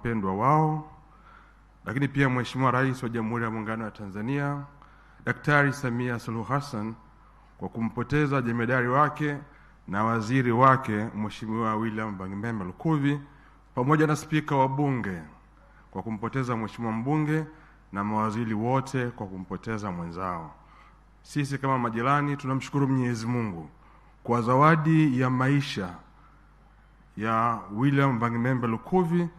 wapendwa wao, lakini pia Mheshimiwa Rais wa Jamhuri ya Muungano wa Tanzania Daktari Samia Suluhu Hassan kwa kumpoteza jemedari wake na waziri wake Mheshimiwa William Vangimembe Lukuvi, pamoja na spika wa bunge kwa kumpoteza Mheshimiwa mbunge na mawaziri wote kwa kumpoteza mwenzao. Sisi kama majirani tunamshukuru Mwenyezi Mungu kwa zawadi ya maisha ya William Vangimembe Lukuvi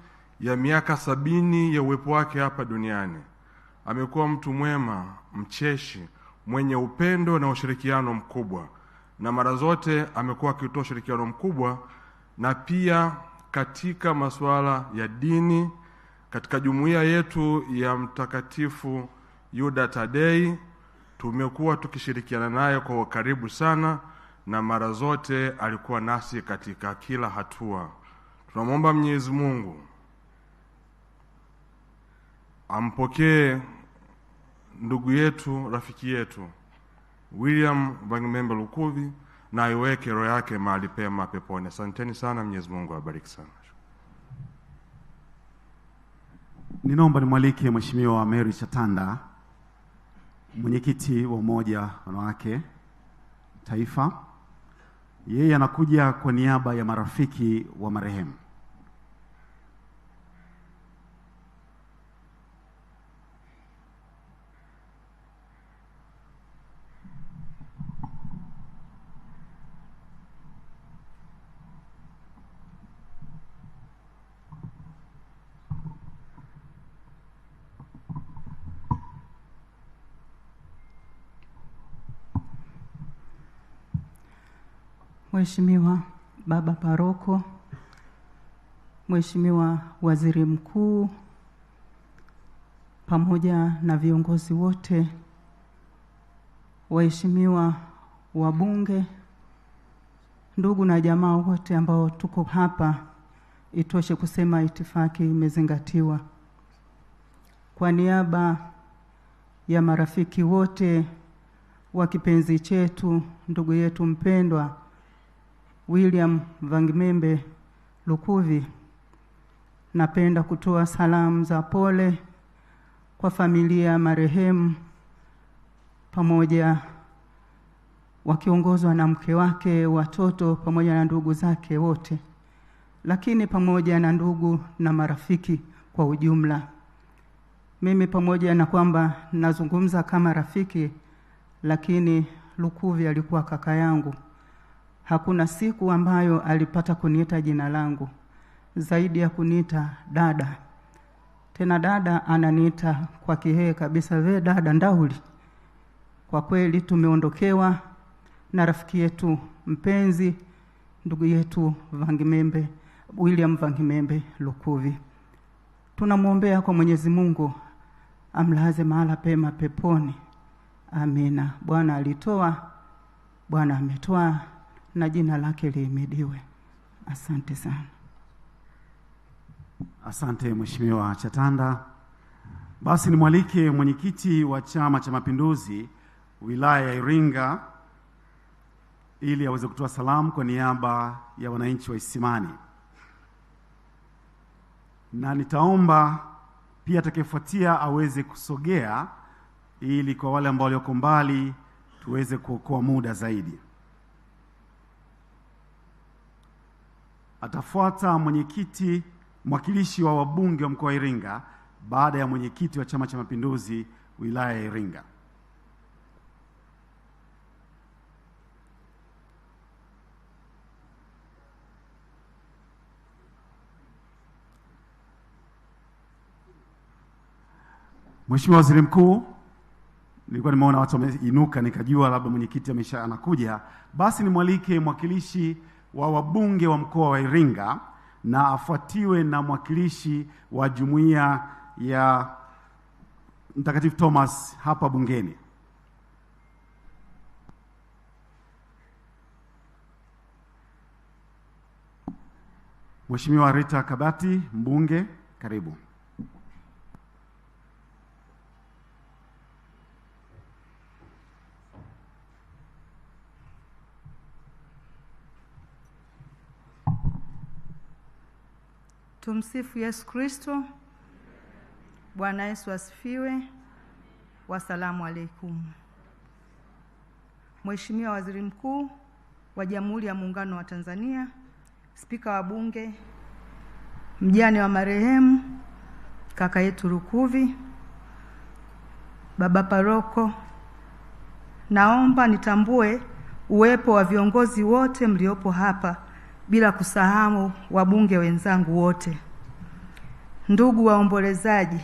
ya miaka 70 ya uwepo wake hapa duniani. Amekuwa mtu mwema, mcheshi, mwenye upendo na ushirikiano mkubwa, na mara zote amekuwa akitoa ushirikiano mkubwa, na pia katika masuala ya dini. Katika jumuiya yetu ya Mtakatifu Yuda Tadei tumekuwa tukishirikiana naye kwa karibu sana, na mara zote alikuwa nasi katika kila hatua. Tunamwomba Mwenyezi Mungu ampokee ndugu yetu, rafiki yetu William Vangimembe Lukuvi na aiweke roho yake mahali pema peponi. Asanteni sana, Mwenyezi Mungu awabariki sana. Ninaomba nimwalike Mheshimiwa Mary Chatanda, mwenyekiti wa Umoja Wanawake Taifa. Yeye anakuja kwa niaba ya marafiki wa marehemu. Mheshimiwa Baba Paroko, Mheshimiwa Waziri Mkuu, pamoja na viongozi wote, waheshimiwa wabunge, ndugu na jamaa wote ambao tuko hapa, itoshe kusema itifaki imezingatiwa. Kwa niaba ya marafiki wote wa kipenzi chetu, ndugu yetu mpendwa William Vangimembe Lukuvi, napenda kutoa salamu za pole kwa familia ya marehemu, pamoja wakiongozwa na mke wake, watoto, pamoja na ndugu zake wote, lakini pamoja na ndugu na marafiki kwa ujumla. Mimi pamoja na kwamba nazungumza kama rafiki, lakini Lukuvi alikuwa kaka yangu. Hakuna siku ambayo alipata kuniita jina langu zaidi ya kuniita dada. Tena dada ananiita kwa kihehe kabisa, we dada Ndauli. Kwa kweli tumeondokewa na rafiki yetu mpenzi, ndugu yetu William Vangimembe Lukuvi. Tunamwombea kwa Mwenyezi Mungu amlaze mahala pema peponi. Amina. Bwana alitoa, Bwana ametoa, na jina lake lihimidiwe. Asante sana. Asante Mheshimiwa Chatanda. Basi nimwalike mwenyekiti wa Chama cha Mapinduzi wilaya ya Iringa ili aweze kutoa salamu kwa niaba ya wananchi wa Isimani. Na nitaomba pia atakayefuatia aweze kusogea ili kwa wale ambao walioko mbali tuweze kuokoa muda zaidi. Atafuata mwakilishi wa wabunge wa mkoa wa Iringa baada ya mwenyekiti wa Chama cha Mapinduzi wilaya ya Iringa. Mheshimiwa Waziri Mkuu, nilikuwa nimeona watu wameinuka nikajua labda mwenyekiti anakuja. Basi nimwalike mwakilishi wa wabunge wa mkoa wa Iringa na afuatiwe na mwakilishi wa jumuiya ya Mtakatifu Thomas hapa bungeni. Mheshimiwa Rita Kabati, mbunge, karibu. Tumsifu Yesu Kristo. Bwana Yesu asifiwe. Wasalamu alaikum. Mheshimiwa Waziri Mkuu wa Jamhuri ya Muungano wa Tanzania, Spika wa Bunge, mjane wa marehemu kaka yetu Lukuvi, Baba Paroko, naomba nitambue uwepo wa viongozi wote mliopo hapa bila kusahau wabunge wenzangu wote. Ndugu waombolezaji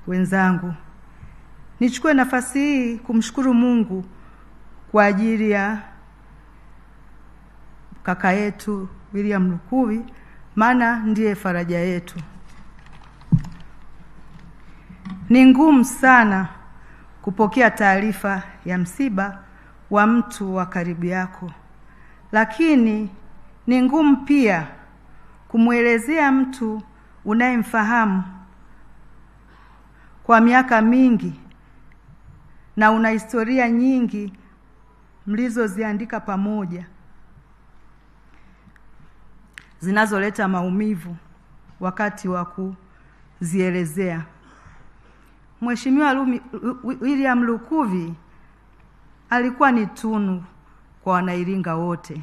wenzangu, nichukue nafasi hii kumshukuru Mungu kwa ajili ya kaka yetu William Lukuvi, maana ndiye faraja yetu. Ni ngumu sana kupokea taarifa ya msiba wa mtu wa karibu yako, lakini ni ngumu pia kumwelezea mtu unayemfahamu kwa miaka mingi na una historia nyingi mlizoziandika pamoja zinazoleta maumivu wakati wa kuzielezea. Mheshimiwa William Lukuvi alikuwa ni tunu kwa Wanairinga wote.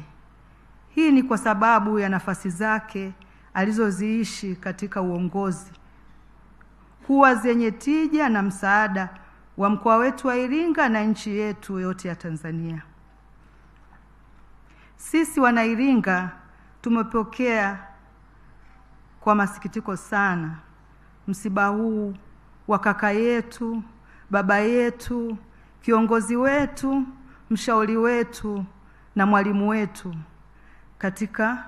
Hii ni kwa sababu ya nafasi zake alizoziishi katika uongozi, kuwa zenye tija na msaada wa mkoa wetu wa Iringa na nchi yetu yote ya Tanzania. Sisi Wanairinga tumepokea kwa masikitiko sana msiba huu wa kaka yetu, baba yetu, kiongozi wetu, mshauri wetu na mwalimu wetu katika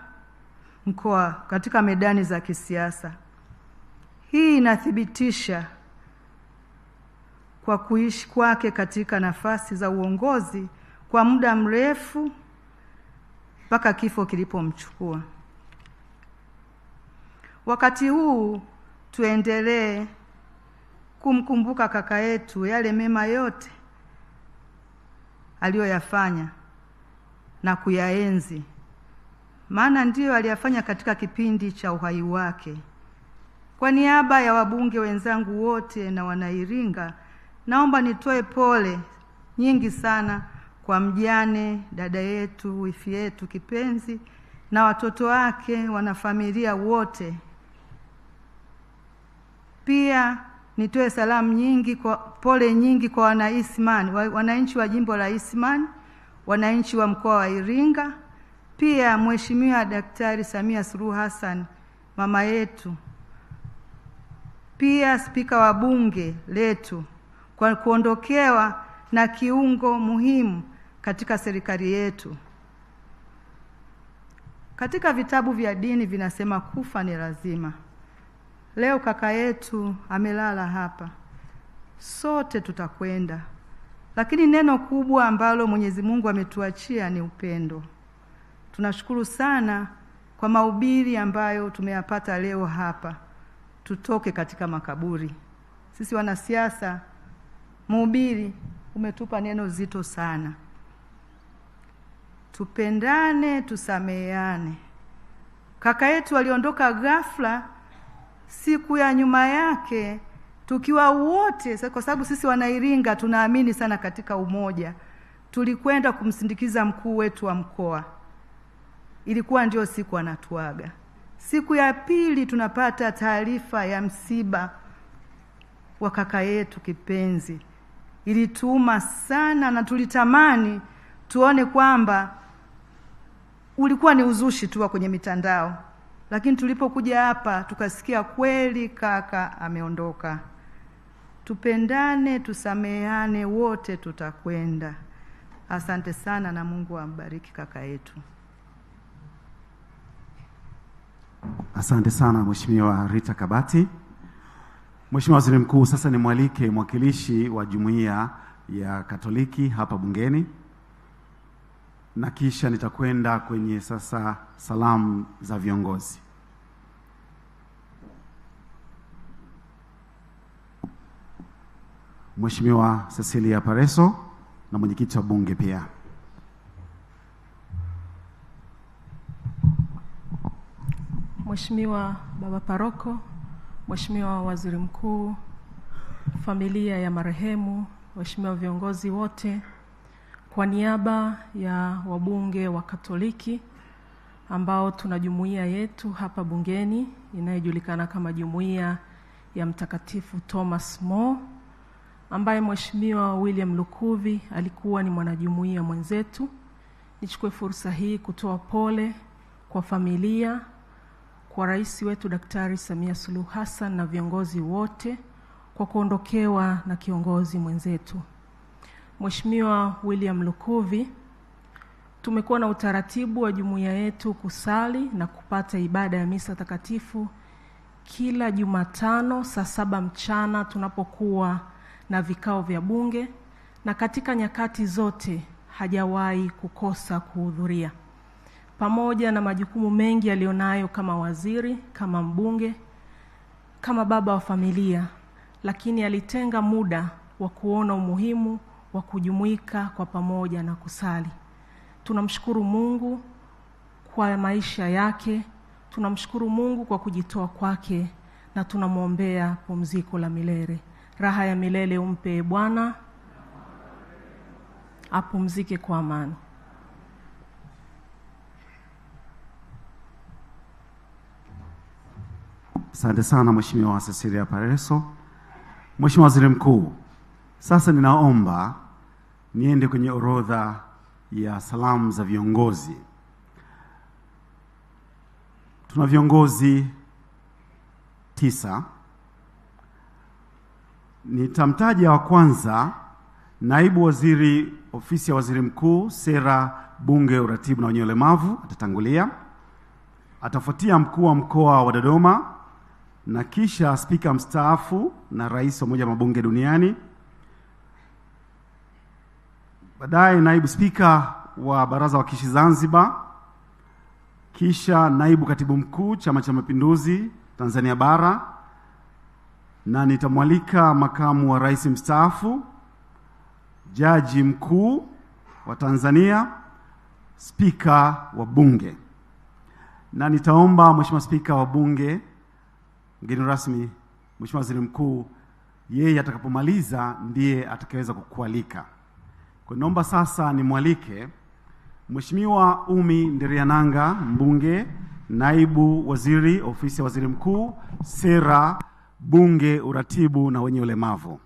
mkoa, katika medani za kisiasa. Hii inathibitisha kwa kuishi kwake katika nafasi za uongozi kwa muda mrefu mpaka kifo kilipomchukua. Wakati huu tuendelee kumkumbuka kaka yetu yale mema yote aliyoyafanya na kuyaenzi, maana ndiyo aliyafanya katika kipindi cha uhai wake. Kwa niaba ya wabunge wenzangu wote na Wanairinga, naomba nitoe pole nyingi sana kwa mjane, dada yetu, wifi yetu kipenzi na watoto wake, wanafamilia wote. Pia nitoe salamu nyingi, pole nyingi kwa wananchi wa jimbo la Isimani, wananchi wa mkoa wa Iringa, pia Mheshimiwa Daktari Samia Suluhu Hassan mama yetu, pia Spika wa Bunge letu kwa kuondokewa na kiungo muhimu katika serikali yetu. Katika vitabu vya dini vinasema kufa ni lazima. Leo kaka yetu amelala hapa, sote tutakwenda, lakini neno kubwa ambalo Mwenyezi Mungu ametuachia ni upendo. Tunashukuru sana kwa mahubiri ambayo tumeyapata leo hapa. Tutoke katika makaburi. Sisi wanasiasa, mhubiri umetupa neno zito sana. Tupendane, tusameheane. Kaka yetu aliondoka ghafla siku ya nyuma yake tukiwa wote, kwa sababu sisi Wanairinga tunaamini sana katika umoja. Tulikwenda kumsindikiza mkuu wetu wa mkoa. Ilikuwa ndio siku anatuaga. Siku ya pili tunapata taarifa ya msiba wa kaka yetu kipenzi. Ilituuma sana na tulitamani tuone kwamba ulikuwa ni uzushi tu kwenye mitandao. Lakini tulipokuja hapa tukasikia kweli kaka ameondoka. Tupendane, tusameheane, wote tutakwenda. Asante sana na Mungu ambariki kaka yetu. Asante sana Mheshimiwa Rita Kabati. Mheshimiwa Waziri Mkuu, sasa nimwalike mwakilishi wa Jumuiya ya Katoliki hapa bungeni, na kisha nitakwenda kwenye sasa salamu za viongozi. Mheshimiwa Cecilia Pareso na mwenyekiti wa bunge pia. Mheshimiwa Baba Paroko, Mheshimiwa Waziri Mkuu, familia ya marehemu, Mheshimiwa viongozi wote, kwa niaba ya wabunge wa Katoliki ambao tuna jumuiya yetu hapa bungeni inayojulikana kama Jumuiya ya Mtakatifu Thomas More, ambaye Mheshimiwa William Lukuvi alikuwa ni mwanajumuiya mwenzetu, nichukue fursa hii kutoa pole kwa familia, kwa rais wetu Daktari Samia Suluhu Hassan na viongozi wote kwa kuondokewa na kiongozi mwenzetu. Mheshimiwa William Lukuvi, tumekuwa na utaratibu wa jumuiya yetu kusali na kupata ibada ya misa takatifu kila Jumatano saa 7 mchana tunapokuwa na vikao vya bunge, na katika nyakati zote hajawahi kukosa kuhudhuria. Pamoja na majukumu mengi alionayo kama waziri, kama mbunge, kama baba wa familia, lakini alitenga muda wa kuona umuhimu wa kujumuika kwa pamoja na kusali. Tunamshukuru Mungu kwa maisha yake, tunamshukuru Mungu kwa kujitoa kwake, na tunamwombea pumziko la milele. Raha ya milele umpe Bwana, apumzike kwa amani. Asante sana Mheshimiwa Cecilia Pareso. Mheshimiwa Waziri Mkuu, sasa ninaomba niende kwenye orodha ya salamu za viongozi. Tuna viongozi 9. Nitamtaja wa kwanza, Naibu Waziri Ofisi ya Waziri Mkuu, Sera, Bunge, Uratibu na Wenye Ulemavu, atatangulia. Atafuatia Mkuu wa Mkoa wa Dodoma, na kisha Spika mstaafu na Rais wa Umoja wa Mabunge Duniani. Baadaye Naibu Spika wa Baraza la Wawakilishi Zanzibar, kisha Naibu Katibu Mkuu Chama cha Mapinduzi Tanzania Bara, na nitamwalika Makamu wa Rais mstaafu, Jaji Mkuu wa Tanzania, Spika wa Bunge. Na nitaomba Mheshimiwa Spika wa Bunge, mgeni rasmi, Mheshimiwa Waziri Mkuu, yeye atakapomaliza ndiye atakayeweza kukualika. Kwa naomba sasa nimwalike Mheshimiwa Umi Nderiananga, mbunge, Naibu Waziri Ofisi ya Waziri Mkuu, Sera, Bunge, Uratibu na Wenye Ulemavu.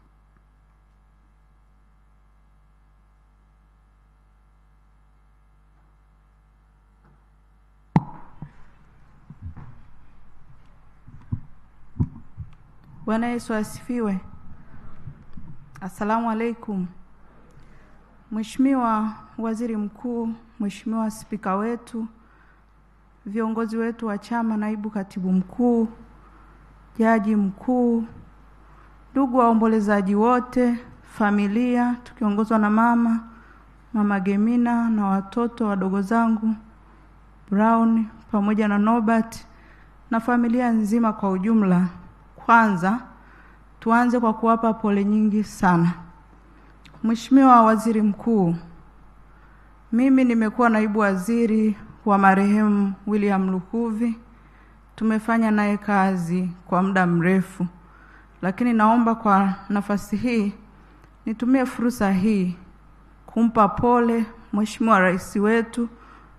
Bwana Yesu asifiwe. Asalamu alaikum. Mheshimiwa Waziri Mkuu, Mheshimiwa Spika wetu, viongozi wetu wa chama, Naibu Katibu Mkuu, Jaji Mkuu, ndugu waombolezaji wote, familia tukiongozwa na Mama Gemina na watoto wadogo zangu Brown pamoja na Norbert na familia nzima kwa ujumla. Kwanza tuanze kwa kuwapa pole nyingi sana. Mheshimiwa Waziri Mkuu, mimi nimekuwa naibu waziri wa marehemu William Lukuvi. Tumefanya naye kazi kwa muda mrefu, lakini naomba kwa nafasi hii nitumie fursa hii kumpa pole Mheshimiwa Rais wetu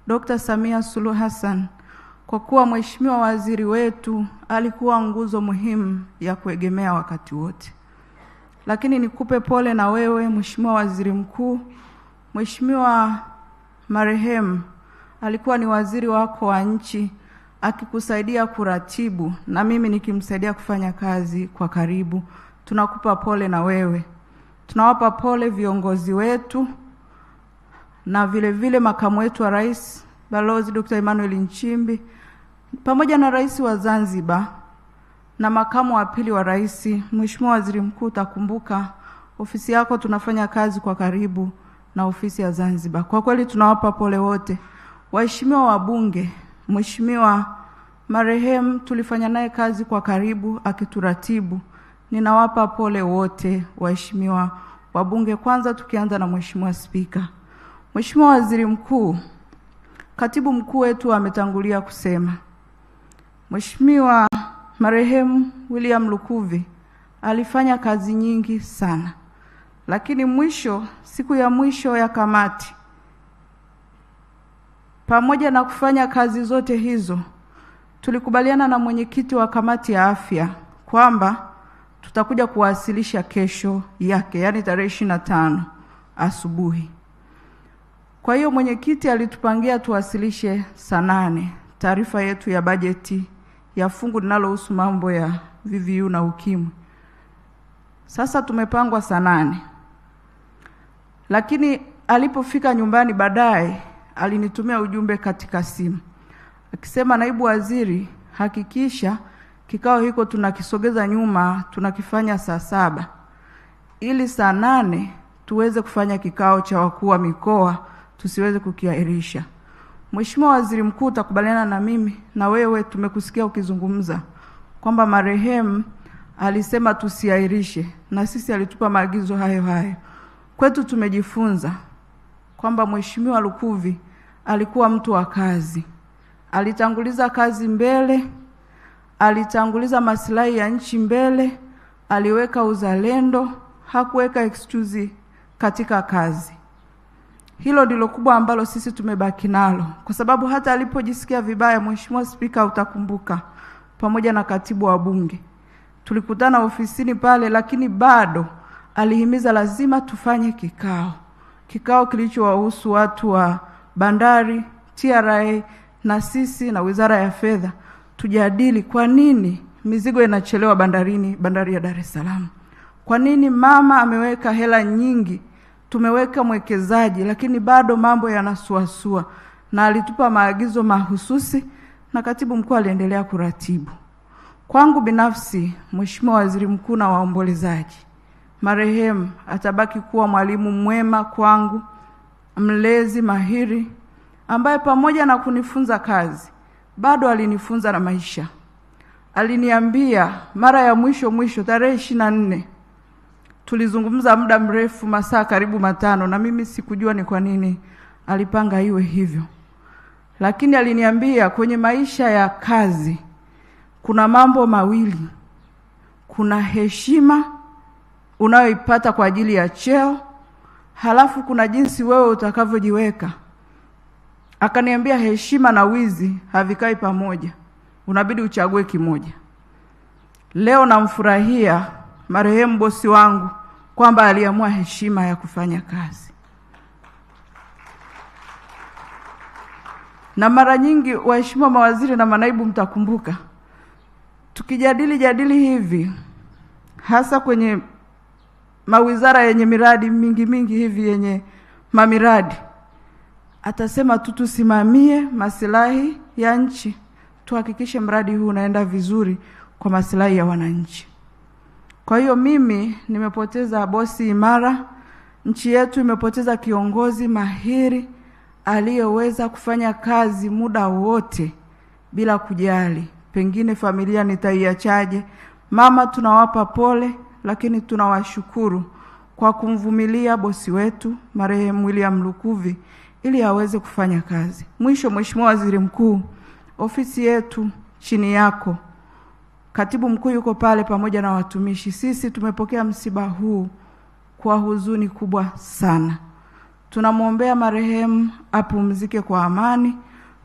Dr. Samia Suluhu Hassan, kwa kuwa Mheshimiwa waziri wetu alikuwa nguzo muhimu ya kuegemea wakati wote. Lakini nikupe pole na wewe Mheshimiwa Waziri Mkuu. Mheshimiwa marehemu alikuwa ni waziri wako wa nchi, akikusaidia kuratibu na mimi nikimsaidia kufanya kazi kwa karibu. Tunakupa pole na wewe. Tunawapa pole viongozi wetu na vile vile makamu wetu wa rais Balozi Dr. Emmanuel Nchimbi pamoja na rais wa Zanzibar na makamu wa pili wa rais. Mheshimiwa Waziri Mkuu, utakumbuka ofisi yako tunafanya kazi kwa karibu na ofisi ya Zanzibar. Kwa kweli tunawapa pole wote. Waheshimiwa wabunge, Mheshimiwa marehemu tulifanya naye kazi kwa karibu akituratibu. Ninawapa pole wote waheshimiwa wabunge. Kwanza tukianza na Mheshimiwa Spika. Mheshimiwa Waziri Mkuu, Katibu Mkuu wetu ametangulia kusema Mheshimiwa marehemu William Lukuvi alifanya kazi nyingi sana, lakini siku ya mwisho ya kamati, pamoja na kufanya kazi zote hizo, tulikubaliana na mwenyekiti wa kamati ya afya kwamba tutakuja kuwasilisha kesho yake, yani tarehe 25 asubuhi. Kwa hiyo mwenyekiti alitupangia tuwasilishe saa 8 taarifa yetu ya bajeti ya fungu linalohusu mambo ya VVU na ukimwi. Sasa tumepangwa saa 8. Lakini alipofika nyumbani baadaye alinitumia ujumbe katika simu akisema, naibu waziri, hakikisha kikao hiko tunakisogeza nyuma, tunakifanya saa 7 ili saa 8 tuweze kufanya kikao cha wakuu wa mikoa, tusiweze kukiahirisha. Mheshimiwa Waziri Mkuu, utakubaliana na mimi na wewe, tumekusikia ukizungumza kwamba marehemu alisema tusiahirishe, na sisi alitupa maagizo hayo hayo. Kwetu tumejifunza kwamba Mheshimiwa Lukuvi alikuwa mtu wa kazi. Alitanguliza kazi mbele, alitanguliza maslahi ya nchi mbele, aliweka uzalendo, hakuweka excuse katika kazi. Hilo ndilo kubwa ambalo sisi tumebaki nalo, kwa sababu hata alipojisikia vibaya, Mheshimiwa Spika utakumbuka, pamoja na katibu wa bunge tulikutana ofisini pale, lakini bado alihimiza lazima tufanye kikao kilichowahusu watu wa bandari, TRA na sisi na Wizara ya Fedha, tujadili kwa nini mizigo inachelewa bandari ya Dar es Salaam. Kwa nini mama ameweka hela nyingi, tumeweka mwekezaji, lakini bado mambo yanasuasua, na alitupa maagizo mahususi na katibu mkuu aliendelea kuratibu. Kwangu binafsi, Mheshimiwa Waziri Mkuu na waombolezaji, marehemu atabaki kuwa mwalimu mwema kwangu, mlezi mahiri, ambaye pamoja na kunifunza kazi, bado alinifunza na maisha. Aliniambia mara ya mwisho tarehe 24, tulizungumza muda mrefu, masaa karibu 5, na mimi sikujua ni kwa nini alipanga iwe hivyo. Lakini aliniambia kwenye maisha ya kazi kuna mambo mawili. Kuna heshima unayoipata kwa ajili ya cheo, halafu kuna jinsi wewe utakavyojiweka. Akaniambia heshima na wizi havikai pamoja, unabidi uchague kimoja. Leo namfurahia marehemu bosi wangu kwamba aliamua heshima ya kufanya kazi. Na mara nyingi waheshimiwa mawaziri na manaibu mtakumbuka, tukijadili hivi, hasa kwenye mawizara yenye miradi mingi hivi yenye mamiradi, atasema tusimamie maslahi ya nchi, tuhakikishe mradi huu unaenda vizuri kwa maslahi ya wananchi. Kwa hiyo mimi nimepoteza bosi imara, nchi yetu imepoteza kiongozi mahiri aliyeweza kufanya kazi muda wote bila kujali pengine familia nitaiachaje. Mama, tunawapa pole, lakini tunawashukuru kwa kumvumilia bosi wetu marehemu William Lukuvi ili aweze kufanya kazi. Mwisho, Mheshimiwa Waziri Mkuu, ofisi yetu chini yako, katibu mkuu yuko pale pamoja na watumishi. Sisi tumepokea msiba huu kwa huzuni kubwa sana. Tunamwombea marehemu apumzike kwa amani.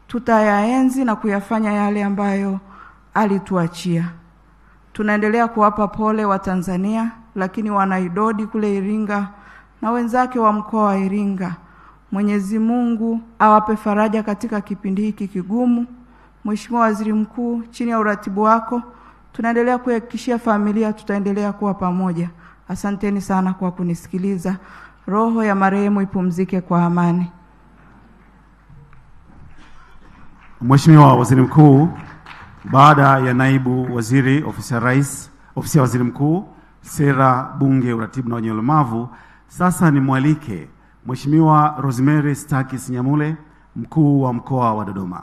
Tutayaenzi na kuyafanya yale ambayo alituachia. Tunaendelea kuwapa pole wa Tanzania, lakini wanaidodi kule Iringa na wenzake wa mkoa wa Iringa. Mwenyezi Mungu awape faraja katika kipindi hiki kigumu. Mheshimiwa Waziri Mkuu, chini ya uratibu wako tunaendelea kuhakikishia familia tutaendelea kuwa pamoja. Asanteni sana kwa kunisikiliza. Roho ya marehemu ipumzike kwa amani. Mheshimiwa Waziri Mkuu, baada ya naibu waziri ofisi ya Rais, ofisi ya Waziri Mkuu, Sera, Bunge, Uratibu na wenye ulemavu, sasa nimwalike Mheshimiwa Rosemary Stakis Nyamule, mkuu wa mkoa wa Dodoma.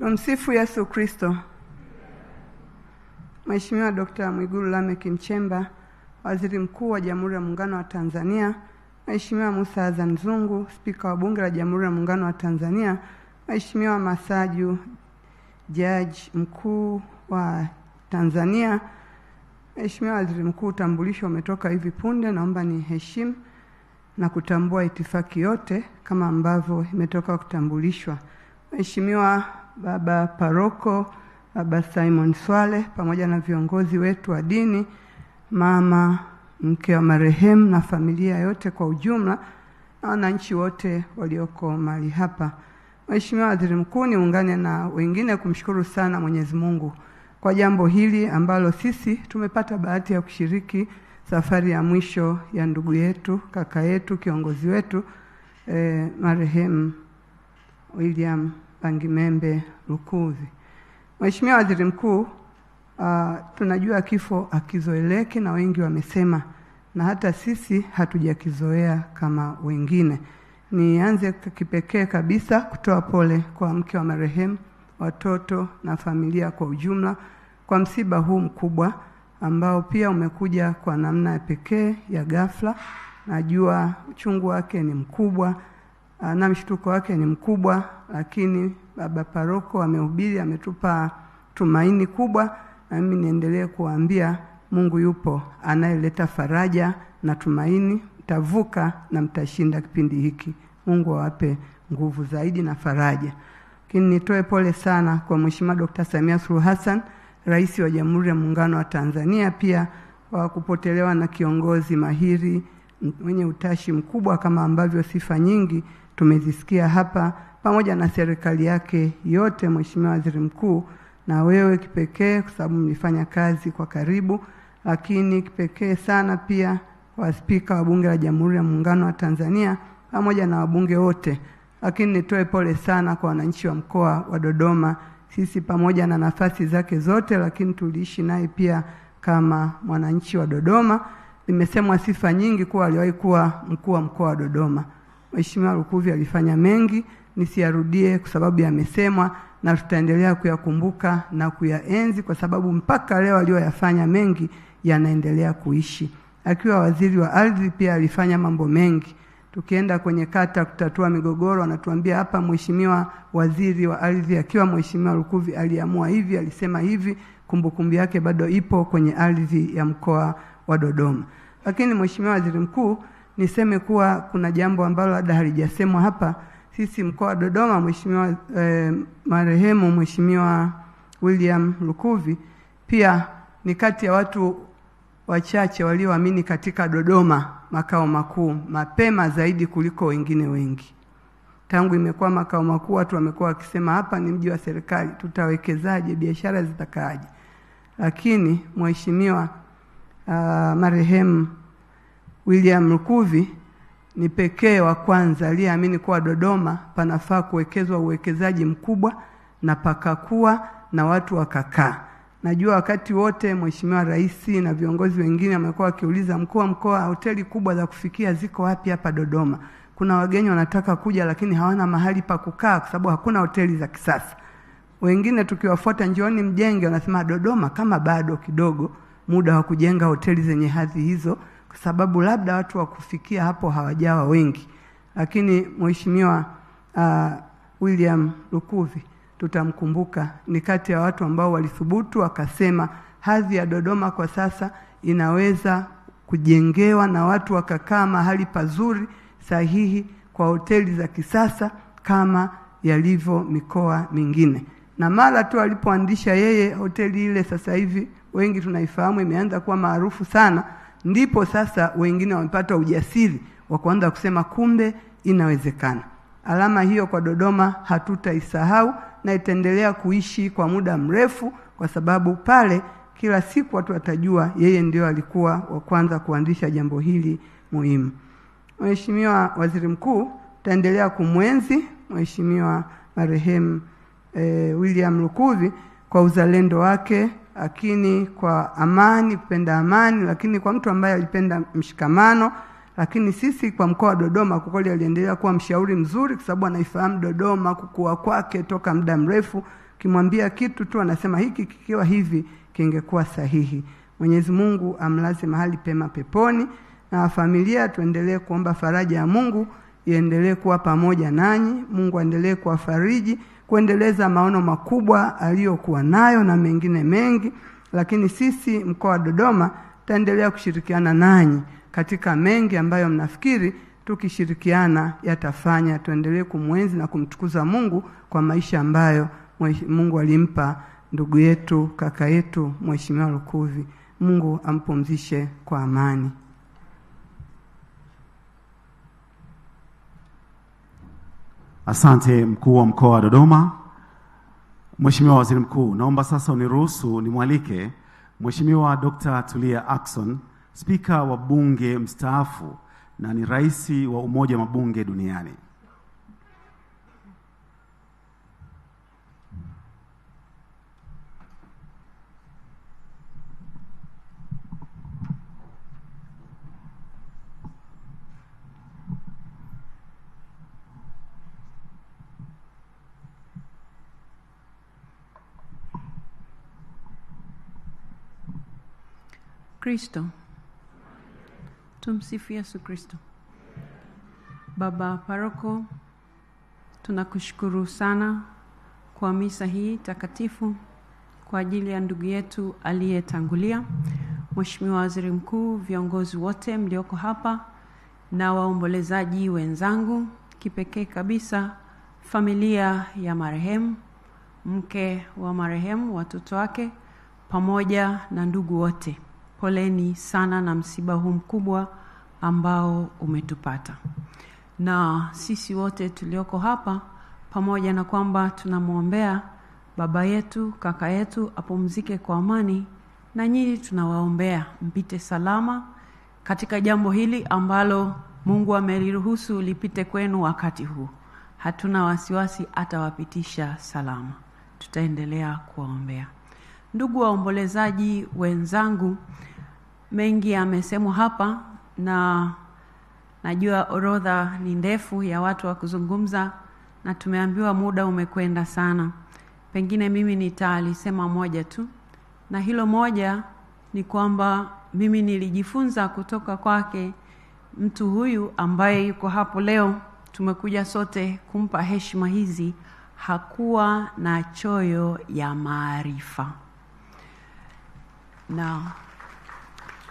Tumsifu Yesu Kristo. Mheshimiwa Dr. Mwigulu Lameck Nchemba, Waziri Mkuu wa Jamhuri ya Muungano wa Tanzania, Mheshimiwa Musa Azan Zungu, Spika wa Bunge la Jamhuri ya Muungano wa Tanzania, Mheshimiwa Masaju, Jaji Mkuu wa Tanzania, Mheshimiwa Waziri Mkuu, utambulisho umetoka hivi punde, naomba ni heshimu na kutambua itifaki yote kama ambavyo imetoka kutambulishwa. Mheshimiwa Baba Paroko, Baba Simon Swale, pamoja na viongozi wetu wa dini, mama mke wa marehemu na familia yote kwa ujumla, na wananchi wote walioko mahali hapa. Mheshimiwa Waziri Mkuu, niungane na wengine kumshukuru sana Mwenyezi Mungu kwa jambo hili ambalo sisi tumepata bahati ya kushiriki safari ya mwisho ya ndugu yetu, kaka yetu, kiongozi wetu marehemu William Bangimembe Lukuvi. Mheshimiwa Waziri Mkuu, tunajua kifo hakizoeleki na wengi wamesema, na hata sisi hatujakizoea kama wengine. Nianze kipekee kabisa kutoa pole kwa mke wa marehemu, watoto na familia kwa ujumla kwa msiba huu mkubwa ambao pia umekuja kwa namna ya pekee ya ghafla. Najua uchungu wake ni mkubwa na mshtuko wake ni mkubwa, lakini Baba Paroko amehubiri, ametupa tumaini kubwa, na mimi niendelee kuambia Mungu yupo anayeleta faraja na tumaini. Mtavuka na mtashinda kipindi hiki. Mungu awape nguvu zaidi na faraja. Lakini nitoe pole sana kwa Mheshimiwa Dr. Samia Suluhu Hassan, Rais wa Jamhuri ya Muungano wa Tanzania, pia kwa kupotelewa na kiongozi mahiri mwenye utashi mkubwa kama ambavyo sifa nyingi tumezisikia hapa, pamoja na serikali yake yote. Mheshimiwa Waziri Mkuu, na wewe kipekee kwa sababu mlifanya kazi kwa karibu, lakini kipekee sana pia kwa Spika wa Bunge la Jamhuri ya Muungano wa Tanzania pamoja na wabunge wote. Lakini nitoe pole sana kwa wananchi wa mkoa wa Dodoma. Sisi pamoja na nafasi zake zote, lakini tuliishi naye pia kama mwananchi wa Dodoma. Nimesemwa sifa nyingi kuwa aliwahi kuwa mkuu wa mkoa wa Dodoma. Mheshimiwa Lukuvi alifanya mengi, nisiyarudie kwa sababu yamesemwa, na tutaendelea kuyakumbuka na kuyaenzi kwa sababu mpaka leo aliyoyafanya mengi yanaendelea kuishi. Akiwa waziri wa ardhi pia alifanya mambo mengi. Tukienda kwenye kata kutatua migogoro, anatuambia hapa Mheshimiwa waziri wa ardhi akiwa Mheshimiwa Lukuvi aliamua hivi, alisema hivi. Kumbukumbu yake bado ipo kwenye ardhi ya mkoa wa Dodoma. Lakini Mheshimiwa Waziri Mkuu, niseme kuwa kuna jambo ambalo hata halijasemwa hapa. Sisi mkoa wa Dodoma, Mheshimiwa marehemu Mheshimiwa William Lukuvi pia ni kati ya watu wachache walioamini katika Dodoma makao makuu mapema zaidi kuliko wengine wengi. Tangu imekuwa makao makuu, watu wamekuwa wakisema hapa ni mji wa serikali, tutawekezaje, biashara zitakaaje? Lakini Mheshimiwa marehemu William Lukuvi ni pekee wa kwanza aliyeamini kuwa Dodoma panafaa kuwekezwa uwekezaji mkubwa, na pakakuwa na watu wakakaa. Najua wakati wote Mheshimiwa Rais na viongozi wengine wamekuwa wakiuliza, mkuu wa mkoa, hoteli kubwa za kufikia ziko wapi hapa Dodoma? Kuna wageni wanataka kuja lakini hawana mahali pa kukaa kwa sababu hakuna hoteli za kisasa. Wengine tukiwafuata, njooni mjenge, wanasema Dodoma kama bado kidogo muda wa kujenga hoteli zenye hadhi hizo, kwa sababu labda watu wa kufikia hapo hawajawa wengi. Lakini Mheshimiwa William Lukuvi tutamkumbuka, ni kati ya watu ambao walithubutu wakasema hadhi ya Dodoma kwa sasa inaweza kujengewa na watu wakakaa mahali pazuri sahihi kwa hoteli za kisasa kama yalivyo mikoa mingine. Na mara tu alipoandisha yeye hoteli ile, sasa hivi wengi tunaifahamu, imeanza kuwa maarufu sana, ndipo sasa wengine wamepata ujasiri wa kuanza kusema kumbe inawezekana. Alama hiyo kwa Dodoma hatutaisahau na itaendelea kuishi kwa muda mrefu, kwa sababu pale kila siku watu watajua yeye ndio alikuwa wa kwanza kuanzisha jambo hili muhimu. Mheshimiwa Waziri Mkuu, tutaendelea kumwenzi Mheshimiwa marehemu William Lukuvi kwa uzalendo wake, lakini kwa amani, kupenda amani, lakini kwa mtu ambaye alipenda mshikamano. Lakini sisi kwa mkoa wa Dodoma kwa kweli aliendelea kuwa mshauri mzuri, kwa sababu anaifahamu Dodoma, kukua kwake toka muda mrefu. Tukimwambia kitu tu anasema hiki kikiwa hivi kingekuwa sahihi. Mwenyezi Mungu amlaze mahali pema peponi, na familia tuendelee kuomba faraja ya Mungu iendelee kuwa pamoja nanyi. Mungu aendelee kuwafariji, kuendeleza maono makubwa aliyokuwa nayo na mengine mengi. Lakini sisi mkoa wa Dodoma tutaendelea kushirikiana nanyi katika mengi ambayo mnafikiri tukishirikiana yatafanya tuendelee kumwenzi na kumtukuza Mungu kwa maisha ambayo Mungu alimpa ndugu yetu, kaka yetu Mheshimiwa Lukuvi. Mungu ampumzishe kwa amani. Asante mkuu wa mkoa wa Dodoma. Mheshimiwa Waziri Mkuu, naomba sasa uniruhusu nimwalike Mheshimiwa Dr. Tulia Ackson, Spika wa Bunge mstaafu na ni rais wa Umoja wa Mabunge Duniani. Kristo. Tumsifu Yesu Kristo. Baba Paroko, tunakushukuru sana kwa misa hii takatifu kwa ajili ya ndugu yetu aliyetangulia. Mheshimiwa Waziri Mkuu, viongozi wote mlioko hapa na waombolezaji wenzangu, kipekee kabisa familia ya marehemu, mke wa marehemu, watoto wake pamoja na ndugu wote. Poleni sana na msiba huu mkubwa ambao umetupata. Na sisi wote tulioko hapa, pamoja na kwamba tunamuombea baba yetu, kaka yetu apumzike kwa amani, na nyinyi tunawaombea mpite salama katika jambo hili ambalo Mungu ameliruhusu lipite kwenu wakati huu. Hatuna wasiwasi atawapitisha salama. Tutaendelea kuwaombea. Ndugu waombolezaji wenzangu, mengi yamesemwa hapa na najua orodha ni ndefu ya watu wa kuzungumza na tumeambiwa muda umekwenda sana. Pengine mimi nitalisema moja tu, na hilo moja ni kwamba mimi nilijifunza kutoka kwake mtu huyu ambaye yuko hapo leo. Tumekuja sote kumpa heshima hizi. Hakuwa na choyo ya maarifa. Na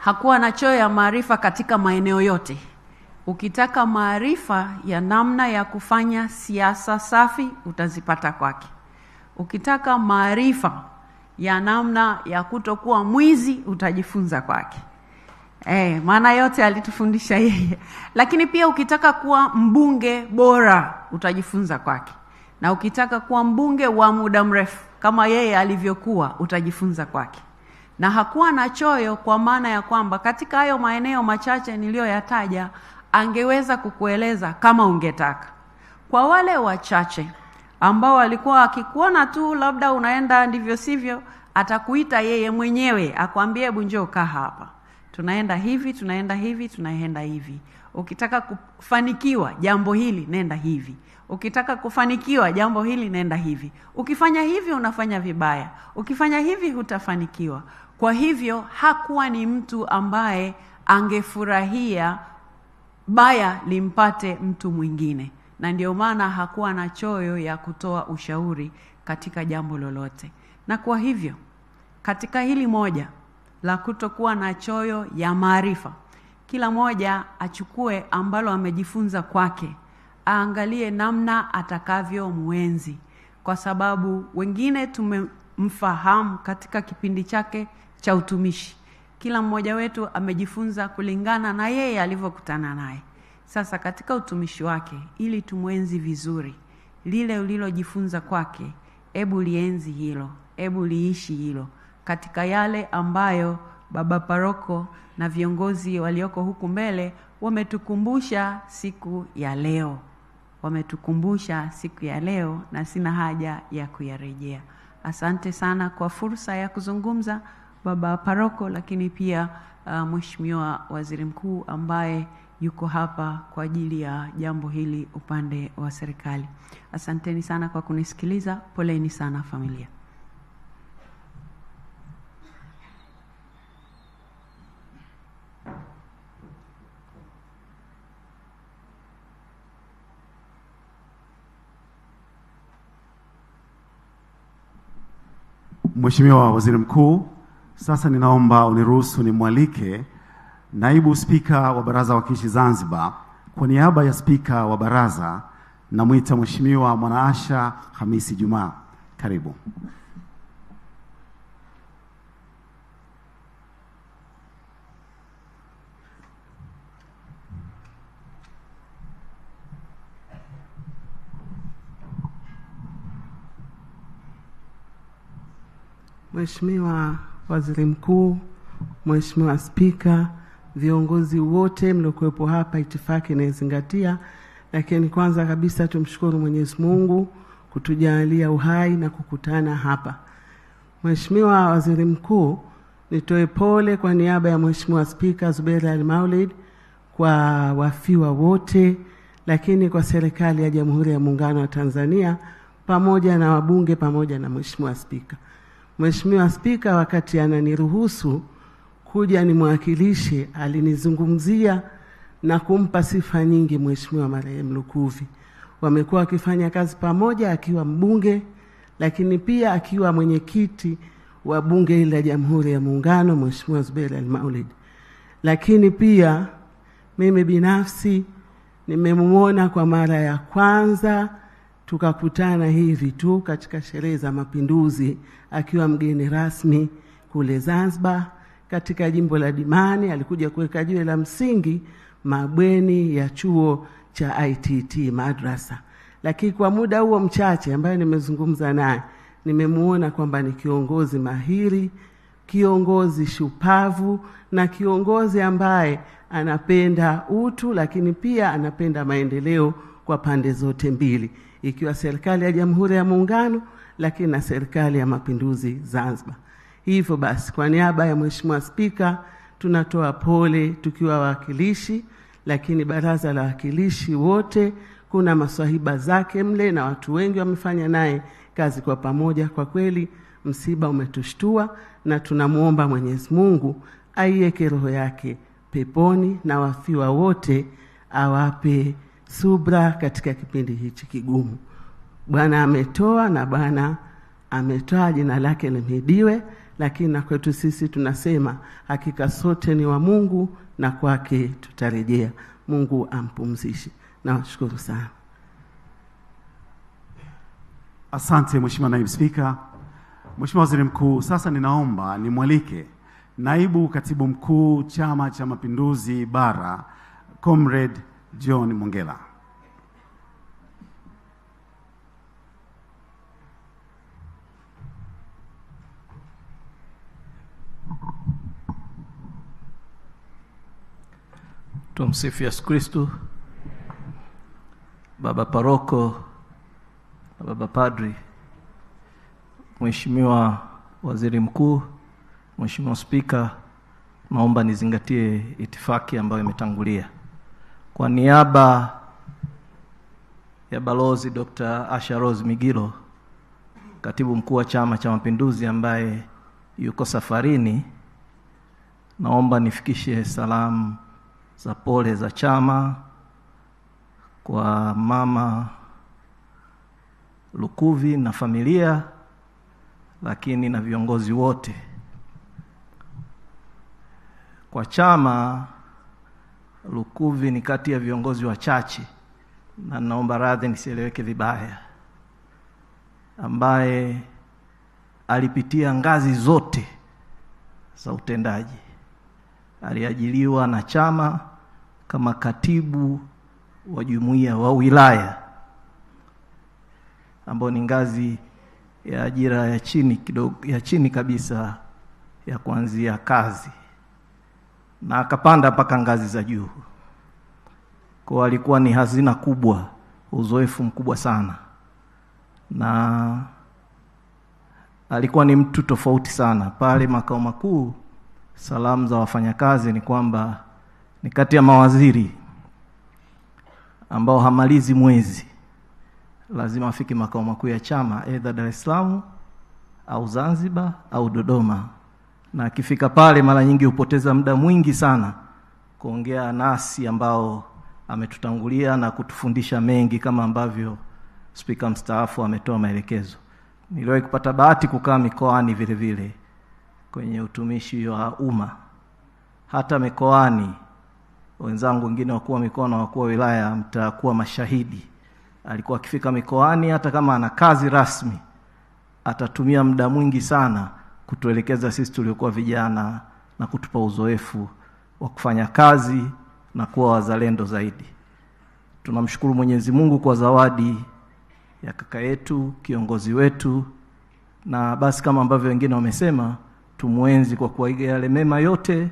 hakuwa na choyo ya maarifa katika maeneo yote. Ukitaka maarifa ya namna ya kufanya siasa safi utazipata kwake. Ukitaka maarifa ya namna ya kutokuwa mwizi utajifunza kwake. Maana yote alitufundisha yeye. Lakini pia ukitaka kuwa mbunge bora utajifunza kwake. Na ukitaka kuwa mbunge wa muda mrefu kama yeye alivyokuwa utajifunza kwake. Na hakuwa na choyo kwa maana ya kwamba katika hayo maeneo machache niliyoyataja angeweza kukueleza kama ungetaka. Kwa wale wachache ambao walikuwa akikuona tu labda unaenda ndivyo sivyo, atakuita yeye mwenyewe akwambie hebu njoo kaa hapa. Tunaenda hivi, tunaenda hivi, tunaenda hivi. Ukitaka kufanikiwa jambo hili nenda hivi. Ukitaka kufanikiwa jambo hili nenda hivi. Ukifanya hivi unafanya vibaya. Ukifanya hivi hutafanikiwa. Kwa hivyo hakuwa ni mtu ambaye angefurahia baya limpate mtu mwingine. Na ndio maana hakuwa na choyo ya kutoa ushauri katika jambo lolote. Na kwa hivyo katika hili moja la kutokuwa na choyo ya maarifa, kila moja achukue ambalo amejifunza kwake, aangalie namna atakavyo muenzi, kwa sababu wengine tumemfahamu katika kipindi chake cha utumishi. Kila mmoja wetu amejifunza kulingana na yeye alivyokutana naye. Sasa katika utumishi wake, ili tumuenzi vizuri lile ulilojifunza kwake, hebu lienzi hilo, hebu liishi hilo katika yale ambayo baba paroko na viongozi walioko huku mbele wametukumbusha siku ya leo. Wametukumbusha siku ya leo na sina haja ya kuyarejea. Asante sana kwa fursa ya kuzungumza baba paroko, lakini pia Mheshimiwa Waziri Mkuu ambaye yuko hapa kwa ajili ya jambo hili upande wa serikali. Asanteni sana kwa kunisikiliza. Poleni sana familia. Mheshimiwa Waziri Mkuu, sasa ninaomba uniruhusu nimwalike Naibu Spika wa Baraza la Wawakilishi Zanzibar kwa niaba ya Spika wa Baraza, namwita Mheshimiwa Mwanaasha Hamisi Juma. Karibu. Mheshimiwa Waziri Mkuu, Mheshimiwa Spika, viongozi wote mliokuwepo hapa, itifaki inazingatia. Lakini kwanza kabisa tumshukuru Mwenyezi Mungu kutujalia uhai na kukutana hapa. Mheshimiwa Waziri Mkuu, nitoe pole kwa niaba ya Mheshimiwa Spika Zubeda Al-Maulid kwa wafiwa wote, lakini kwa serikali ya Jamhuri ya Muungano wa Tanzania pamoja na wabunge pamoja na Mheshimiwa Spika. Mheshimiwa Spika wakati ananiruhusu kuja nimwakilishe alinizungumzia na kumpa sifa nyingi Mheshimiwa marehemu Lukuvi. Wamekuwa wakifanya kazi pamoja akiwa mbunge, lakini pia akiwa mwenyekiti wa bunge la Jamhuri ya Muungano Mheshimiwa Zubeda Al-Maulid. Lakini pia mimi binafsi nimemuona kwa mara ya kwanza, tukakutana hivi tu katika sherehe za Mapinduzi akiwa mgeni rasmi kule Zanzibar katika jimbo la Dimani. Alikuja kuweka jiwe la msingi mabweni ya chuo cha ITT madrasa. Lakini kwa muda huo mchache ambaye nimezungumza naye, nimemuona kwamba ni kiongozi mahiri, kiongozi shupavu na kiongozi ambaye anapenda utu, lakini pia anapenda maendeleo kwa pande zote mbili, ikiwa serikali ya Jamhuri ya Muungano lakini na serikali ya Mapinduzi Zanzibar. Hivyo basi kwa niaba ya Mheshimiwa Spika tunatoa pole tukiwa wawakilishi, lakini Baraza la Wawakilishi wote kuna maswahiba zake mle na watu wengi wamefanya naye kazi kwa pamoja. Kwa kweli msiba umetushtua na tunamuomba Mwenyezi Mungu aiweke roho yake peponi na wafiwa wote awape subra katika kipindi hichi kigumu. Bwana ametoa na Bwana ametoa, jina lake lihimidiwe. Lakini na kwetu sisi tunasema hakika sote ni wa Mungu na kwake tutarejea. Mungu ampumzishe. Nawashukuru sana. Asante Mheshimiwa Naibu Spika. Mheshimiwa Waziri Mkuu, sasa ninaomba nimwalike Naibu Katibu Mkuu Chama cha Mapinduzi Bara, Comrade John Mongela. Tumsifu Yesu Kristo. Baba Paroko, Baba Padri, Mheshimiwa Waziri Mkuu, Mheshimiwa Spika, naomba nizingatie itifaki ambayo imetangulia. Kwa niaba ya Balozi Dr. Asha Rose Migiro, Katibu Mkuu wa Chama cha Mapinduzi ambaye yuko safarini, naomba nifikishe salamu za pole za chama kwa mama Lukuvi na familia, lakini na viongozi wote. Kwa chama, Lukuvi ni kati ya viongozi wachache, na naomba radhi nisieleweke vibaya, ambaye alipitia ngazi zote za utendaji. Aliajiliwa na chama kama katibu wa jumuiya wa wilaya, ambao ni ngazi ya ajira ya chini kidogo, ya chini kabisa ya kuanzia kazi, na akapanda mpaka ngazi za juu. Kwa alikuwa ni hazina kubwa, uzoefu mkubwa sana, na alikuwa ni mtu tofauti sana. Pale makao makuu, salamu za wafanyakazi ni kwamba ni kati ya mawaziri ambao hamalizi mwezi lazima afike makao makuu ya chama, either Dar es Salaam au Zanzibar au Dodoma, na akifika pale mara nyingi hupoteza muda mwingi sana kuongea nasi ambao ametutangulia na kutufundisha mengi kama ambavyo Spika mstaafu ametoa maelekezo. Niliwahi kupata bahati kukaa mikoani vile vile kwenye utumishi wa umma. Hata mikoani, wenzangu wengine wakuu wa mikoa na wakuu wa wilaya mtakuwa mashahidi. Alikuwa akifika mikoani, hata kama ana kazi rasmi, atatumia muda mwingi sana kutuelekeza sisi tuliokuwa vijana na kutupa uzoefu wa kufanya kazi na kuwa wazalendo zaidi. Tunamshukuru Mwenyezi Mungu kwa zawadi ya kaka yetu, kiongozi wetu, na basi kama ambavyo wengine wamesema, tumuenzi kwa kuiga yale mema yote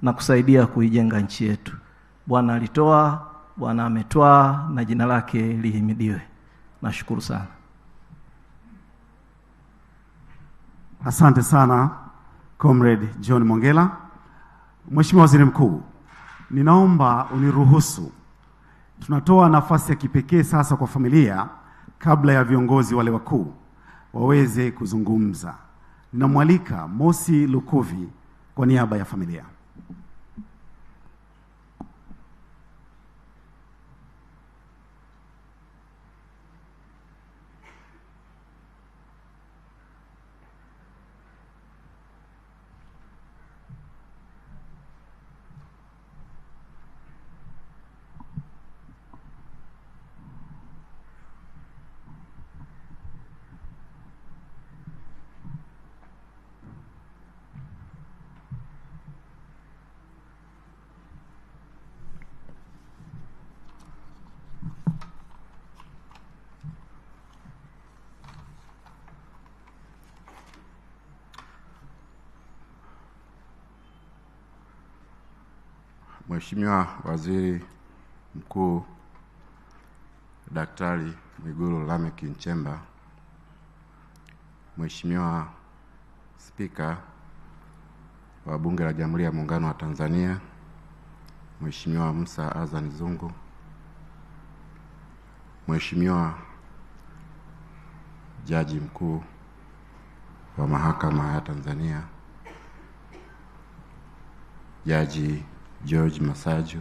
na kusaidia kuijenga nchi yetu. Bwana alitoa, Bwana ametoa, na jina lake lihimidiwe. Nashukuru sana. Asante sana Comrade John Mongela. Mheshimiwa Waziri Mkuu, ninaomba uniruhusu, tunatoa nafasi ya kipekee sasa kwa familia kabla ya viongozi wale wakuu waweze kuzungumza. Ninamwalika Mosi Lukuvi kwa niaba ya familia. Mheshimiwa Waziri Mkuu Daktari Mwigulu Lameck Nchemba, Mheshimiwa Spika wa Bunge la Jamhuri ya Muungano wa Tanzania, Mheshimiwa Musa Azan Zungu, Mheshimiwa Jaji Mkuu wa Mahakama ya Tanzania, Jaji George Masaju,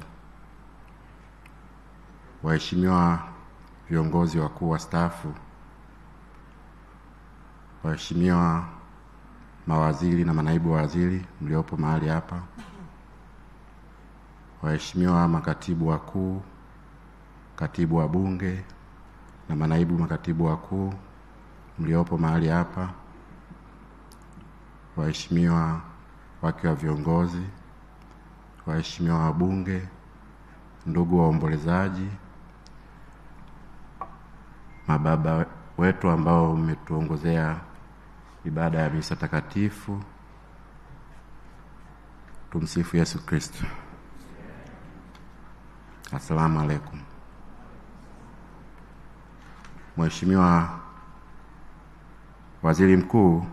waheshimiwa viongozi wakuu wastaafu, waheshimiwa mawaziri na manaibu waziri mliopo mahali hapa, waheshimiwa makatibu wakuu, katibu wa Bunge na manaibu makatibu wakuu mliopo mahali hapa, waheshimiwa wake wa viongozi, waheshimiwa wabunge, ndugu waombolezaji, mababa wetu ambao umetuongozea ibada ya misa takatifu. Tumsifu Yesu Kristo. Asalamu alaykum. Mheshimiwa Waziri Mkuu,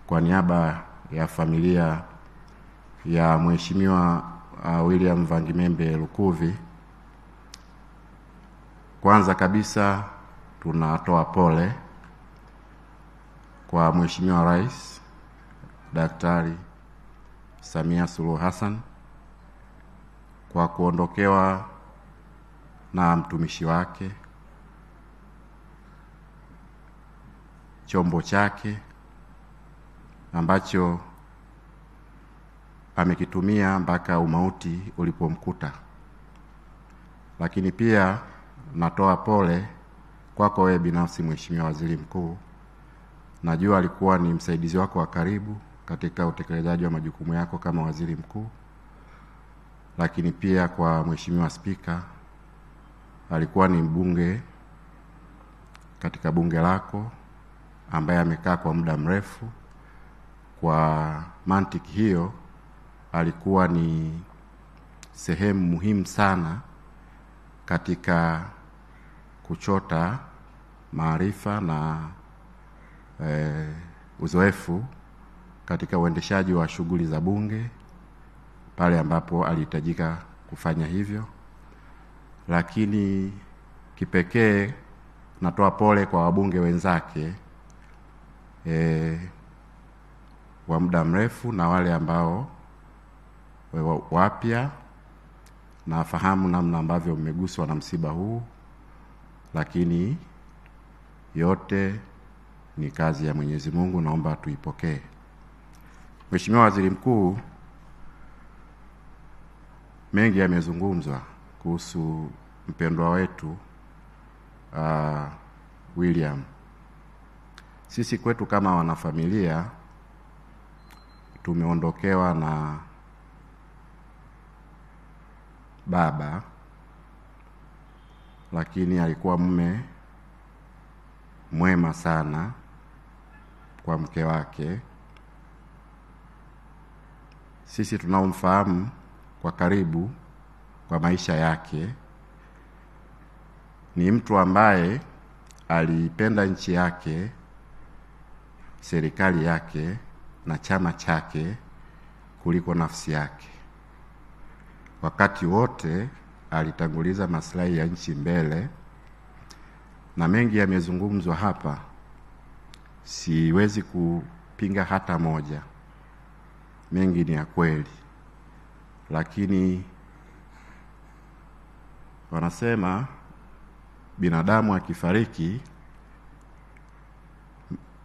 kwa niaba ya familia ya Mheshimiwa William Vangimembe Lukuvi, kwanza kabisa tunatoa pole kwa Mheshimiwa Rais Daktari Samia Suluhu Hassan kwa kuondokewa na mtumishi wake, chombo chake ambacho amekitumia mpaka umauti ulipomkuta. Lakini pia natoa pole kwako wewe binafsi Mheshimiwa Waziri Mkuu. Najua alikuwa ni msaidizi wako wa karibu katika utekelezaji wa majukumu yako kama Waziri Mkuu. Lakini pia kwa Mheshimiwa Spika, alikuwa ni mbunge katika bunge lako ambaye amekaa kwa muda mrefu. Kwa mantiki hiyo, alikuwa ni sehemu muhimu sana katika kuchota maarifa na uzoefu katika uendeshaji wa shughuli za bunge pale ambapo alihitajika kufanya hivyo. lakini kipekee natoa pole kwa wabunge wenzake wa muda mrefu na wale ambao wapya. Nafahamu namna ambavyo mmeguswa na msiba huu, lakini yote ni kazi ya Mwenyezi Mungu, naomba tuipokee. Mheshimiwa Waziri Mkuu, mengi yamezungumzwa kuhusu mpendwa wetu William. Sisi kwetu kama wanafamilia tumeondokewa na baba, lakini alikuwa mume mwema sana kwa mke wake. Sisi tunaomfahamu kwa karibu kwa maisha yake, ni mtu ambaye alipenda nchi yake, serikali yake na chama chake kuliko nafsi yake. Wakati wote alitanguliza maslahi ya nchi mbele, na mengi yamezungumzwa hapa, siwezi kupinga hata moja. Mengi ni ya kweli, lakini wanasema binadamu akifariki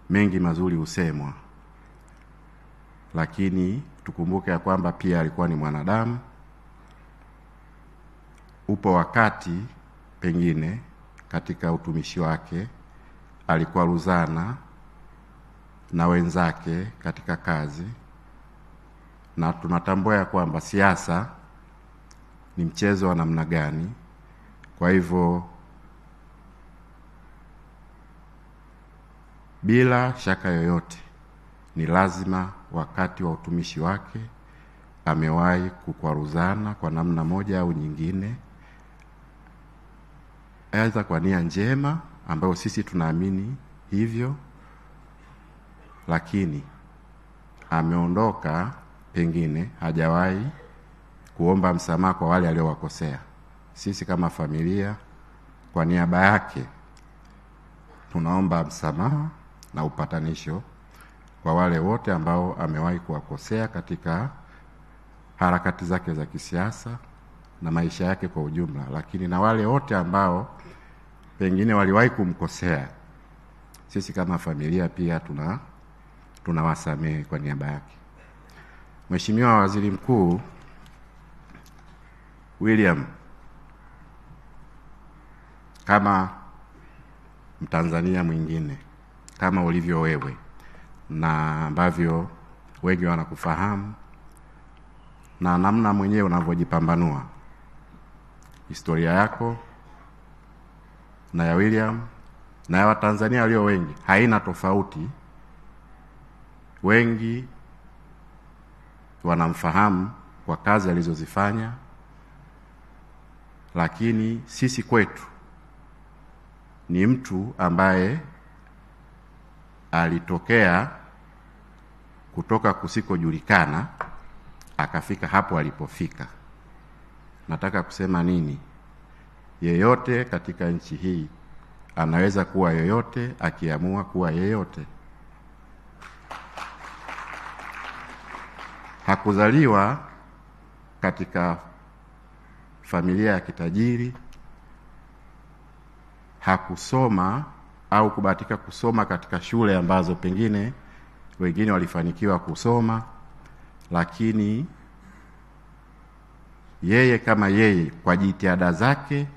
mengi mazuri husemwa, lakini tukumbuke ya kwamba pia alikuwa ni mwanadamu. Upo wakati pengine katika utumishi wake alikuwa ruzana na wenzake katika kazi, na tunatambua ya kwamba siasa ni mchezo wa namna gani. Kwa hivyo bila shaka yoyote ni lazima wakati wa utumishi wake amewahi kukwaruzana kwa namna moja au nyingine, aidha kwa nia njema ambayo sisi tunaamini hivyo, lakini ameondoka, pengine hajawahi kuomba msamaha kwa wale aliowakosea. Sisi kama familia kwa niaba yake tunaomba msamaha na upatanisho kwa wale wote ambao amewahi kuwakosea katika harakati zake za kisiasa na maisha yake kwa ujumla, lakini na wale wote ambao pengine waliwahi kumkosea, sisi kama familia pia tunawasamehe kwa niaba yake. Mheshimiwa Waziri Mkuu, William kama Mtanzania mwingine kama ulivyo wewe na ambavyo wengi wanakufahamu na namna mwenyewe unavyojipambanua, historia yako na ya William na ya Watanzania walio wengi haina tofauti. Wengi wanamfahamu kwa kazi alizozifanya, lakini sisi kwetu ni mtu ambaye alitokea kutoka kusikojulikana akafika hapo alipofika. Nataka kusema nini? Yeyote katika nchi hii anaweza kuwa yoyote akiamua kuwa yeyote. Hakuzaliwa katika familia ya kitajiri, hakusoma au kubahatika kusoma katika shule ambazo pengine wengine walifanikiwa kusoma, lakini yeye kama yeye kwa jitihada zake,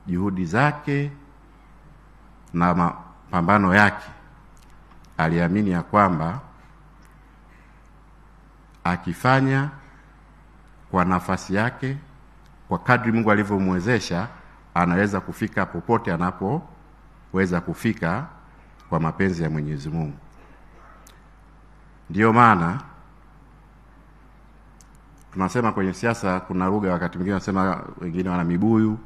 juhudi zake na mapambano yake aliamini ya kwamba akifanya kwa nafasi yake, kwa kadri Mungu alivyomwezesha, anaweza kufika popote anapoweza kufika kwa mapenzi ya Mwenyezi Mungu. Ndio maana tunasema kwenye siasa kuna lugha wakati mwingine wanasema wengine wana mibuyu.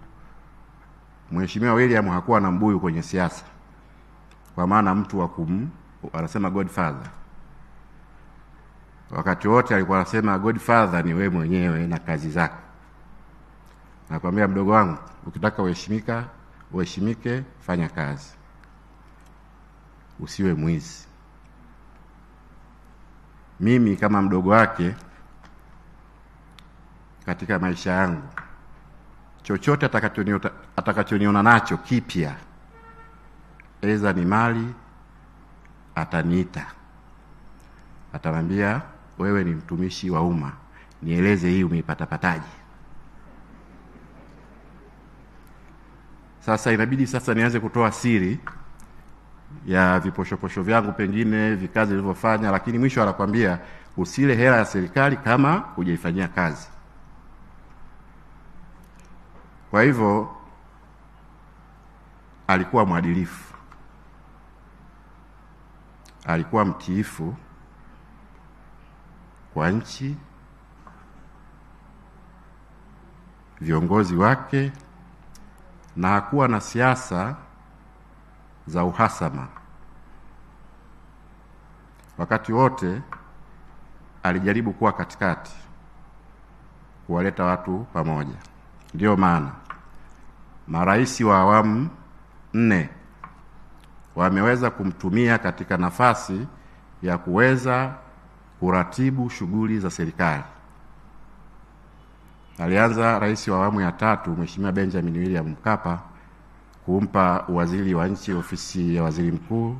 Mheshimiwa William hakuwa na mbuyu kwenye siasa, kwa maana mtu wanasema Godfather. Wakati wote alikuwa anasema Godfather ni wewe mwenyewe na kazi zako. Nakwambia mdogo wangu, ukitaka uheshimike, fanya kazi, usiwe mwizi. Mimi kama mdogo wake, katika maisha yangu, chochote atakachoniona nacho kipya, eza ni mali, ataniita, atanambia wewe ni mtumishi wa umma, nieleze hii umeipata-pataje. Sasa inabidi sasa nianze kutoa siri ya viposhoposho vyangu, pengine vikazi nilivyofanya, lakini mwisho anakuambia usile hela ya serikali kama hujaifanyia kazi. Kwa hivyo alikuwa mwadilifu, alikuwa mtiifu kwa nchi, viongozi wake, na hakuwa na siasa za uhasama. Wakati wote alijaribu kuwa katikati, kuwaleta watu pamoja. Ndio maana marais wa awamu 4 wameweza kumtumia katika nafasi ya kuweza kuratibu shughuli za serikali. Alianza rais wa awamu ya 3 Mheshimiwa Benjamin William Mkapa kumpa uwaziri wa nchi, ofisi ya waziri mkuu,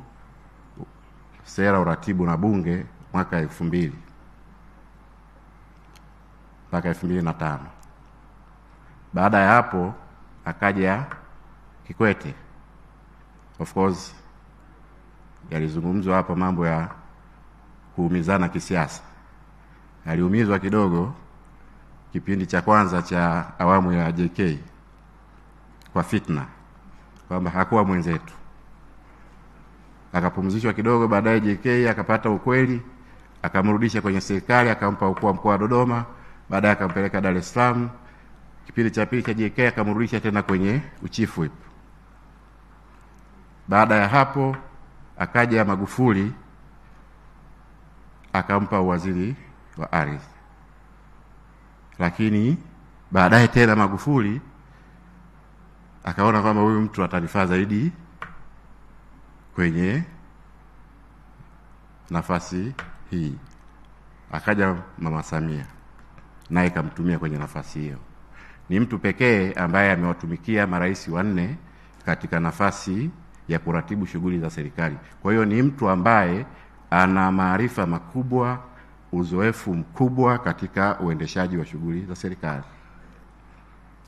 sera, uratibu na bunge mwaka 2000 mpaka 2005. Baada ya hapo akaja Kikwete. Of course yalizungumzwa hapa mambo ya kuumizana kisiasa. Aliumizwa kidogo kipindi cha kwanza cha awamu ya JK kwa fitna kwamba hakuwa mwenzetu. Akapumzishwa kidogo, baadaye JK akapata ukweli, akamrudisha kwenye serikali, akampa ukuu wa mkoa wa Dodoma, baadaye akampeleka Dar es Salaam. Kipindi cha pili cha JK akamrudisha tena kwenye uchifu whip. Baada ya hapo akaja Magufuli akampa waziri wa ardhi. Lakini baadaye tena Magufuli akaona kwamba huyu mtu atanifaa zaidi kwenye nafasi hii. Akaja Mama Samia naye kamtumia kwenye nafasi hiyo. Ni mtu pekee ambaye amewatumikia marais 4 katika nafasi ya kuratibu shughuli za serikali. Kwa hiyo ni mtu ambaye ana maarifa makubwa, uzoefu mkubwa katika uendeshaji wa shughuli za serikali.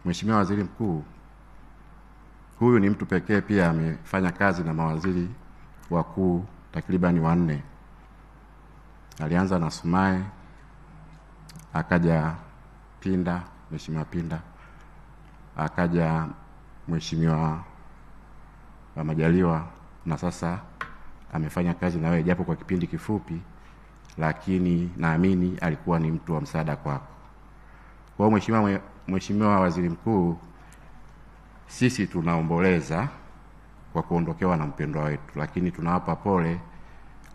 Mheshimiwa Waziri Mkuu, huyu ni mtu pekee pia amefanya kazi na mawaziri wakuu takriban 4. Alianza na Sumaye, akaja Pinda, Mheshimiwa Pinda, akaja Mheshimiwa Majaliwa, na sasa amefanya kazi na wewe japo kwa kipindi kifupi, lakini naamini alikuwa ni mtu wa msaada kwako. Kwa hiyo Mheshimiwa Waziri Mkuu, sisi tunaomboleza kwa kuondokewa na mpendwa wetu, lakini tunawapa pole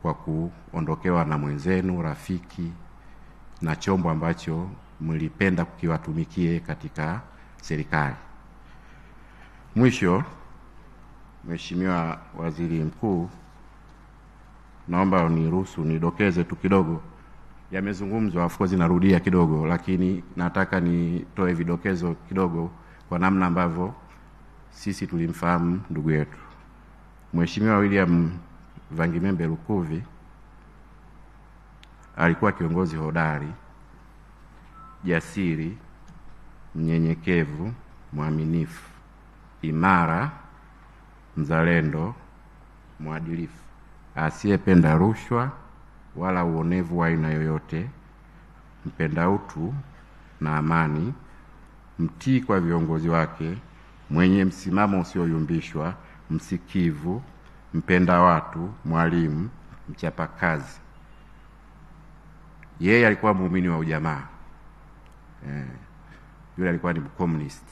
kwa kuondokewa na mwenzenu, rafiki na chombo ambacho mlipenda kukiwatumikie katika serikali. Mwisho, Mheshimiwa Waziri Mkuu, naomba uniruhusu nidokeze tu kidogo. Yamezungumzwa, of course narudia kidogo, lakini nataka nitoe vidokezo kidogo kwa namna ambavyo sisi tulimfahamu ndugu yetu. Mheshimiwa William Vangimembe Lukuvi alikuwa kiongozi hodari, jasiri, mnyenyekevu, mwaminifu, imara, mzalendo, mwadilifu, asiyependa rushwa wala uonevu wa aina yoyote, mpenda utu na amani, mtii kwa viongozi wake, mwenye msimamo usioyumbishwa, msikivu, mpenda watu, mwalimu, mchapakazi. Yeye alikuwa muumini wa ujamaa. Yule alikuwa ni communist.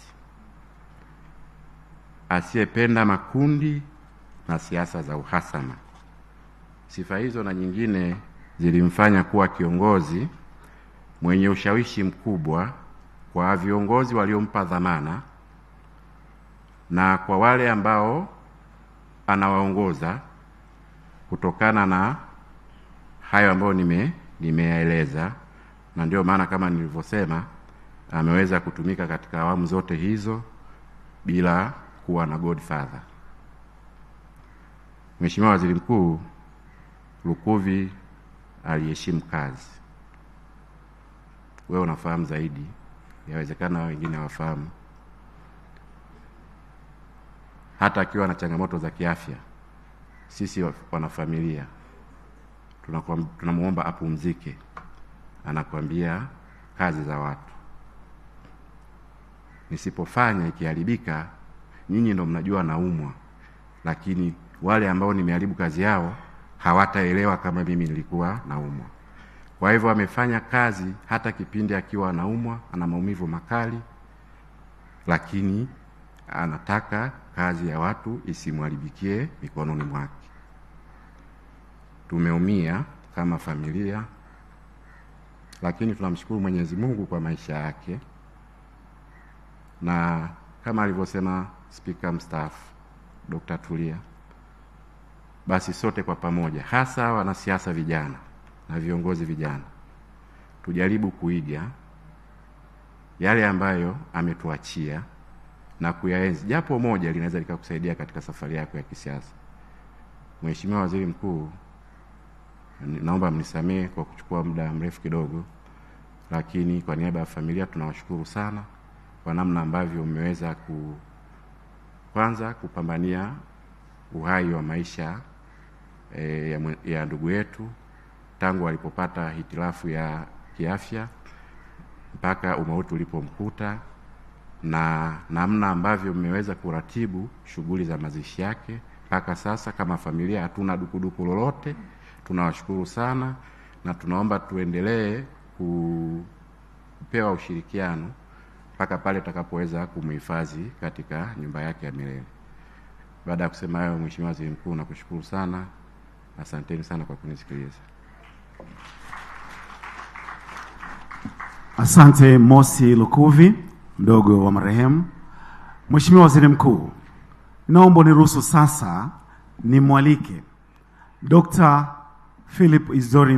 Asiyependa makundi na siasa za uhasama. Sifa hizo na nyingine zilimfanya kuwa kiongozi mwenye ushawishi mkubwa kwa viongozi waliompa dhamana na kwa wale ambao anawaongoza, kutokana na hayo ambayo nimeyaeleza, na ndio maana kama nilivyosema ameweza kutumika katika awamu zote hizo bila kuwa na godfather. Mheshimiwa Waziri Mkuu, Lukuvi aliheshimu kazi. Wewe unafahamu zaidi, yawezekana wengine hawafahamu. Hata akiwa na changamoto za kiafya, sisi wanafamilia tunamuomba apumzike, anakuambia kazi za watu nisipofanya ikiharibika, nyinyi ndo mnajua naumwa, lakini wale ambao nimeharibu kazi yao hawataelewa kama mimi nilikuwa naumwa. Kwa hivyo amefanya kazi hata kipindi akiwa anaumwa, ana maumivu makali, lakini anataka kazi ya watu isimharibikie mikononi mwake. Tumeumia kama familia, lakini tunamshukuru Mwenyezi Mungu kwa maisha yake, na kama alivyosema Spika mstaafu Dr. Tulia, basi sote kwa pamoja, hasa wanasiasa vijana na viongozi vijana, tujaribu kuiga yale ambayo ametuachia na kuyaenzi. Japo moja linaweza likakusaidia katika safari yako ya kisiasa. Mheshimiwa Waziri Mkuu, naomba mnisamee kwa kuchukua muda mrefu kidogo, lakini kwa niaba ya familia tunawashukuru sana kwa namna ambavyo mmeweza kwanza kupambania uhai wa maisha ya ndugu yetu tangu alipopata hitilafu ya kiafya mpaka umauti ulipomkuta, na namna ambavyo mmeweza kuratibu shughuli za mazishi yake mpaka sasa. Kama familia hatuna dukuduku lolote. Tunawashukuru sana na tunaomba tuendelee kupewa ushirikiano mpaka pale tutakapoweza kumhifadhi katika nyumba yake ya milele. Baada ya kusema hayo, Mheshimiwa Waziri Mkuu, nakushukuru sana. Asanteni sana kwa kunisikiliza. Asante Mosi Lukuvi, mdogo wa marehemu. Mheshimiwa Waziri Mkuu, naomba niruhusu sasa nimwalike Dr. Philip Isdori